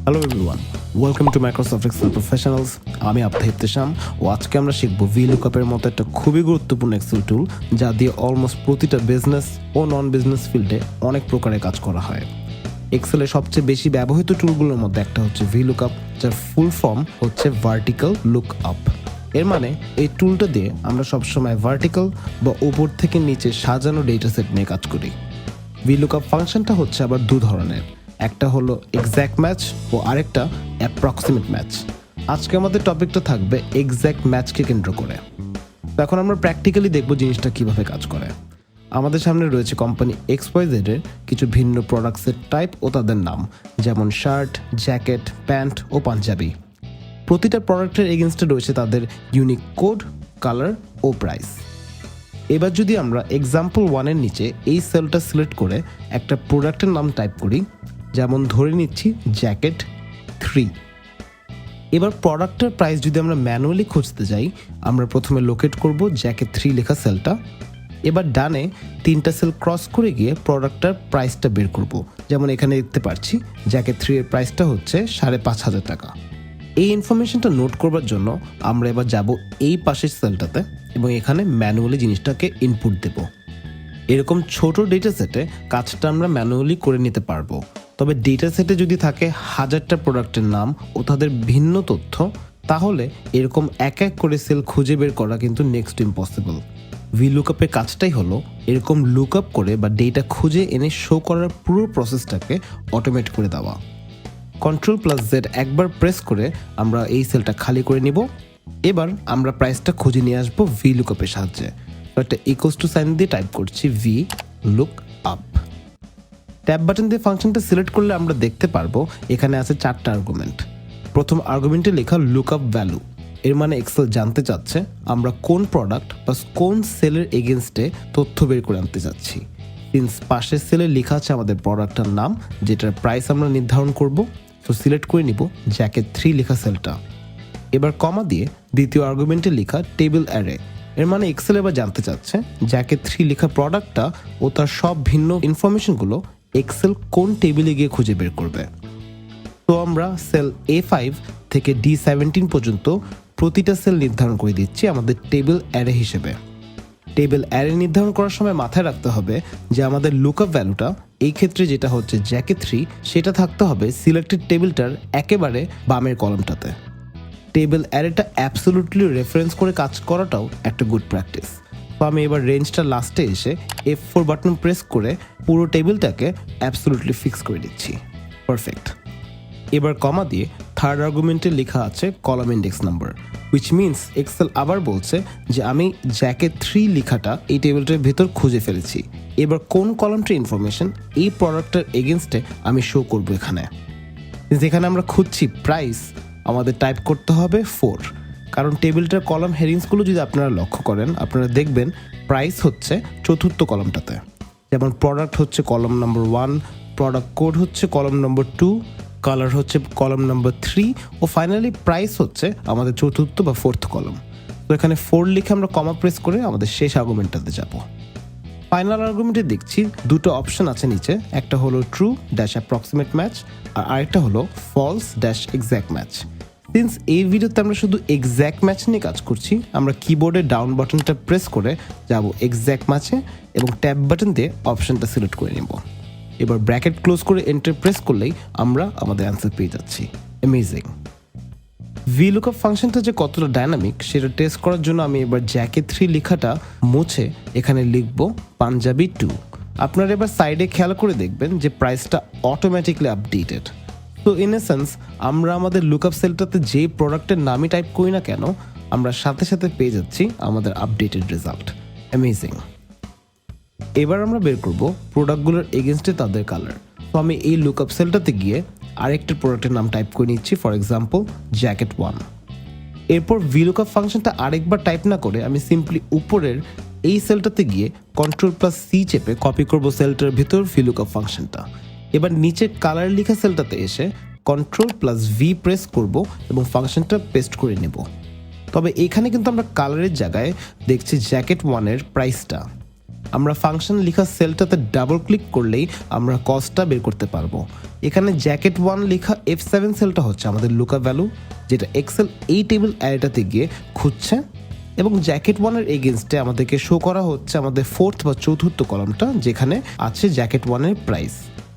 Hello everyone, welcome to Microsoft Excel professionals. আমি আব্দা ইফতেশাম ও আজকে আমরা শিখব ভিলুকআপের মতো একটা খুবই গুরুত্বপূর্ণ এক্সেল টুল যা দিয়ে অলমোস্ট প্রতিটা বিজনেস ও নন বিজনেস ফিল্ডে অনেক প্রকারের কাজ করা হয়। এক্সেলের সবচেয়ে বেশি ব্যবহৃত টুলগুলোর মধ্যে একটা হচ্ছে ভিলুকআপ, যার ফুল ফর্ম হচ্ছে ভার্টিক্যাল লুক আপ। এর মানে এই টুলটা দিয়ে আমরা সবসময় ভার্টিক্যাল বা উপর থেকে নিচে সাজানো ডেটা সেট নিয়ে কাজ করি। ভিলুকআপ ফাংশনটা হচ্ছে আবার দু ধরনের, একটা হলো এক্স্যাক্ট ম্যাচ ও আরেকটা অ্যাপ্রক্সিমেট ম্যাচ। আজকে আমাদের টপিকটা থাকবে এক্স্যাক্ট ম্যাচকে কেন্দ্র করে। তো এখন আমরা প্র্যাকটিক্যালি দেখব জিনিসটা কিভাবে কাজ করে। আমাদের সামনে রয়েছে কোম্পানি XYZ এর কিছু ভিন্ন প্রোডাক্টসের টাইপ ও তাদের নাম, যেমন শার্ট, জ্যাকেট, প্যান্ট ও পাঞ্জাবি। প্রতিটা প্রোডাক্টের এগেনস্টে রয়েছে তাদের ইউনিক কোড, কালার ও প্রাইস। এবার যদি আমরা এক্সাম্পল 1-এর নিচে এই সেলটা সিলেক্ট করে একটা প্রোডাক্টের নাম টাইপ করি, যেমন ধরে নিচ্ছি জ্যাকেট 3। এবার প্রোডাক্টের প্রাইস যদি আমরা ম্যানুয়ালি খুঁজতে যাই, আমরা প্রথমে লোকেট করব জ্যাকেট 3 লেখা সেলটা। এবার ডানে 3টা সেল ক্রস করে গিয়ে প্রোডাক্টটার প্রাইসটা বের করব। যেমন এখানে দেখতে পাচ্ছি জ্যাকেট 3 এর প্রাইসটা হচ্ছে 5,500 টাকা। এই ইনফরমেশনটা নোট করবার জন্য আমরা এবার যাব এই পাশের সেলটাতে এবং এখানে ম্যানুয়ালি জিনিসটাকে ইনপুট দেব। এরকম ছোট ডেটা সেটে কাজটা আমরা ম্যানুয়ালি করে নিতে পারবো, তবে ডেটা সেটে যদি থাকে 1000টা প্রোডাক্টের নাম ও তাদের ভিন্ন তথ্য, তাহলে এরকম এক এক করে সেল খুঁজে বের করা কিন্তু নেক্সট ইম্পসিবল। ভিলুকআপের কাজটাই হলো এরকম লুকআপ করে বা ডেটা খুঁজে এনে শো করার পুরো প্রসেসটাকে অটোমেট করে দেওয়া। Ctrl+Z একবার প্রেস করে আমরা এই সেলটা খালি করে নিব। এবার আমরা প্রাইসটা খুঁজে নিয়ে আসবো ভিলুকআপের সাহায্যে। একটা ইকুয়ালস টু সাইন দিয়ে টাইপ করছি V look up. Tab button দিয়ে ফাংশনটা সিলেক্ট করলে আমরা দেখতে পারবো এখানে আছে 4টা আর্গুমেন্ট। প্রথম আর্গুমেন্টে লেখা লুকআপ ভ্যালু, এর মানে এক্সেল জানতে চাচ্ছে আমরা কোন প্রোডাক্ট বা কোন সেলের এগেনস্টে তথ্য বের করে আনতে চাচ্ছি। সিন্স পাশের সেলে লেখা আছে আমাদের প্রোডাক্টটার নাম, যেটার প্রাইস আমরা নির্ধারণ করব, তো সিলেক্ট করে নিব জ্যাকেট 3 লেখা সেলটা। এবার কমা দিয়ে দ্বিতীয় আর্গুমেন্টে লেখা টেবিল অ্যারে, এর মানে এক্সেল এবার জানতে চাচ্ছে জ্যাকেট 3 লেখা প্রোডাক্টটা ও তার সব ভিন্ন ইনফরমেশনগুলো এক্সেল কোন টেবিলে গিয়ে খুঁজে বের করবে। তো আমরা সেল A5 থেকে D17 পর্যন্ত প্রতিটা সেল নির্ধারণ করে দিচ্ছি আমাদের টেবিল অ্যারে হিসেবে। টেবিল অ্যারে নির্ধারণ করার সময় মাথায় রাখতে হবে যে আমাদের লুকআপ ভ্যালুটা, এই ক্ষেত্রে যেটা হচ্ছে জ্যাকেট 3, সেটা থাকতে হবে সিলেক্টেড টেবিলটার একেবারে বামের কলামটাতে। টেবিল অ্যারেটা অ্যাবসলিউটলি রেফারেন্স করে কাজ করাটাও একটা গুড প্র্যাকটিস। তো আমি এবার রেঞ্জটা লাস্টে এসে F4 বাটন প্রেস করে পুরো টেবিলটাকে অ্যাবসলিউটলি ফিক্স করে দিচ্ছি। পারফেক্ট। এবার কমা দিয়ে থার্ড আর্গুমেন্টে লেখা আছে column index number, which means Excel আবার বলছে যে আমি জ্যাকেট 3 লেখাটা এই টেবিলটার ভেতর খুঁজে ফেলেছি। এবার কোন কলামটার ইনফরমেশন এই প্রোডাক্টের এগেনস্টে আমি শো করব এখানে। যেখানে আমরা খুঁজছি প্রাইস, আমাদের টাইপ করতে হবে 4, কারণ টেবিলটার কলাম হেডিংসগুলো যদি আপনারা লক্ষ্য করেন, আপনারা দেখবেন প্রাইস হচ্ছে চতুর্থ কলামটাতে। যেমন প্রোডাক্ট হচ্ছে কলাম নম্বর 1, প্রোডাক্ট কোড হচ্ছে কলাম নম্বর 2, কালার হচ্ছে কলাম নম্বর 3 ও ফাইনালি প্রাইস হচ্ছে আমাদের চতুর্থ বা 4th কলাম। তো এখানে 4 লিখে আমরা কমা প্রেস করে আমাদের শেষ আর্গুমেন্টটাতে যাব। ফাইনাল আর্গুমেন্টে দেখছি দুটো অপশন আছে নিচে, একটা হলো ট্রু ড্যাশ অ্যাপ্রক্সিমেট ম্যাচ আর আরেকটা হলো false dash exact match. Since এই ভিডিওতে আমরা শুধু এক্স্যাক্ট ম্যাচ নিয়ে কাজ করছি, আমরা কিবোর্ডে ডাউন বাটনটা প্রেস করে যাব এক্স্যাক্ট ম্যাচে এবং ট্যাব বাটন দিয়ে অপশনটা সিলেক্ট করে নেব। এবার ব্র্যাকেট ক্লোজ করে এন্টার প্রেস করলেই আমরা আমাদের অ্যান্সার পেয়ে যাচ্ছি। অ্যামেজিং। ভিলুকআপ ফাংশনটা যে কতটা ডাইনামিক সেটা টেস্ট করার জন্য আমি এবার জ্যাকেট 3 লেখাটা মুছে এখানে লিখব পাঞ্জাবি 2। আপনারা এবার সাইডে খেয়াল করে দেখবেন যে প্রাইসটা অটোমেটিকলি আপডেটেড। তো ইন এ সেন্স আমরা আমাদের লুকআপ সেলটাতে যে প্রোডাক্টের নামই টাইপ করি না কেন, আমরা সাথে সাথে পেয়ে যাচ্ছি আমাদের আপডেটেড রেজাল্ট। অ্যামেজিং। এবার আমরা বের করব প্রোডাক্টগুলোর এগেনস্টে তাদের কালার। তো আমি এই লুকআপ সেলটাতে গিয়ে আরেকটা প্রোডাক্টের নাম টাইপ করে নিচ্ছি, ফর এক্সাম্পল জ্যাকেট 1। এরপর ভিলুকআপ ফাংশনটা আরেকবার টাইপ না করে আমি সিম্পলি উপরের এই সেলটাতে গিয়ে Ctrl+C চেপে কপি করব সেলটার ভিতর ভিলুকআপ ফাংশনটা। এবার নিচে কালার লেখা সেলটাতে এসে Ctrl+V প্রেস করব এবং ফাংশনটা পেস্ট করে নেব। তবে এখানে কিন্তু আমরা কালারের জায়গায় দেখছি জ্যাকেট 1 এর প্রাইসটা। আমরা ফাংশন লেখা সেলটাতে ডাবল ক্লিক করলেই আমরা কস্টটা বের করতে পারবো। এখানে জ্যাকেট 1 লেখা F7 সেলটা হচ্ছে আমাদের লুকআপ ভ্যালু, যেটা এক্সেল এই টেবিল অ্যারেটাতে গিয়ে খুঁজছে, এবং জ্যাকেট 1 এর এগেনস্টে আমাদেরকে শো করা হচ্ছে আমাদের ফোর্থ বা চতুর্থ কলামটা, যেখানে আছে জ্যাকেট 1 এর প্রাইস।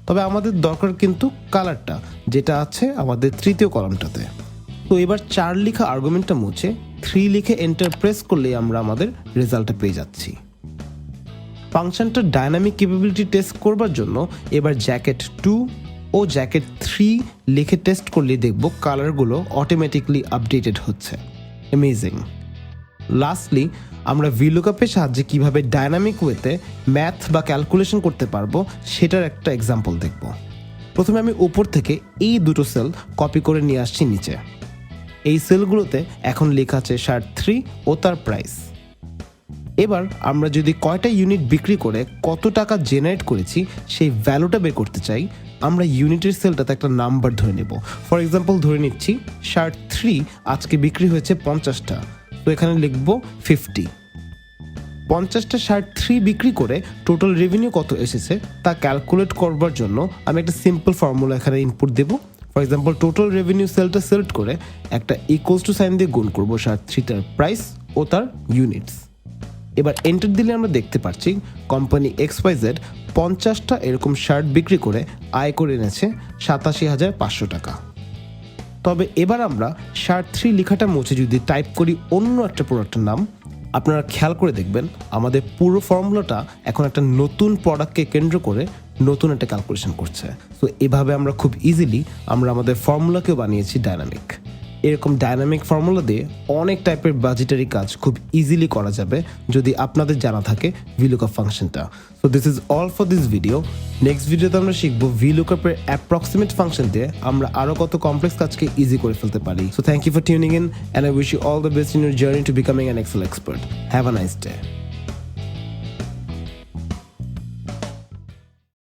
তবে আমাদের দরকার কিন্তু কালারটা, যেটা আছে আমাদের তৃতীয় কলামটাতে। তো এবার 4 লেখা আর্গুমেন্টটা মুছে 3 লিখে এন্টার প্রেস করলেই আমরা আমাদের রেজাল্টটা পেয়ে যাচ্ছি। ফাংশনটার ডাইনামিক ক্যাপাবিলিটি টেস্ট করবার জন্য এবার জ্যাকেট 2 ও জ্যাকেট 3 লিখে টেস্ট করলে দেখব কালারগুলো অটোমেটিকলি আপডেটেড হচ্ছে। অ্যামেজিং। লাস্টলি আমরা ভিলুকআপের সাহায্যে কিভাবে ডাইনামিক ওয়েতে ম্যাথ বা ক্যালকুলেশন করতে পারবো সেটার একটা এক্সাম্পল দেখব। প্রথমে আমি উপর থেকে এই দুটো সেল কপি করে নিয়ে আসছি নিচে। এই সেলগুলোতে এখন লেখা আছে শার্ট 3 ও তার প্রাইস। এবার আমরা যদি কয়টা ইউনিট বিক্রি করে কত টাকা জেনারেট করেছি সেই ভ্যালুটা বের করতে চাই, আমরা ইউনিটের সেলটাতে একটা নাম্বার ধরে নেব। ফর এক্সাম্পল ধরে নিচ্ছি শার্ট 3 আজকে বিক্রি হয়েছে 50টা, তো এখানে লিখব 50। 50টা শার্ট 3 বিক্রি করে টোটাল রেভিনিউ কত এসেছে তা ক্যালকুলেট করবার জন্য আমি একটা সিম্পল ফর্মুলা এখানে ইনপুট দেব। ফর এক্সাম্পল টোটাল রেভিনিউ সেলটা সিলেক্ট করে একটা ইকুয়ালস টু সাইন দিয়ে গুণ করবো শার্ট 3টার প্রাইস ও তার ইউনিটস। এবার এন্টার দিলে আমরা দেখতে পাচ্ছি কোম্পানি XYZ 50টা এরকম শার্ট বিক্রি করে আয় করে এনেছে 87,500 টাকা। তবে এবার আমরা শার্ট 3 লেখাটা মুছে যদি টাইপ করি অন্য একটা প্রোডাক্টের নাম, আপনারা খেয়াল করে দেখবেন আমাদের পুরো ফর্মুলাটা এখন একটা নতুন প্রোডাক্টকে কেন্দ্র করে নতুন একটা ক্যালকুলেশন করছে। সো এভাবে আমরা খুব ইজিলি আমরা আমাদের ফর্মুলাকেও বানিয়েছি ডাইনামিক। এরকম ডাইনামিক ফর্মুলা দিয়ে অনেক টাইপের বাজেটারি কাজ খুব ইজিলি করা যাবে যদি আপনাদের জানা থাকে ভিলুকআপ ফাংশনটা। So this is all for this video. Next ভিডিওতে আমরা শিখবো ভিলুকআপের অ্যাপ্রক্সিমেট ফাংশন দিয়ে আমরা আরও কত কমপ্লেক্স কাজকে ইজি করে ফেলতে পারি। So thank you for tuning in and I wish you all the best in your journey to becoming an Excel expert. Have a nice day.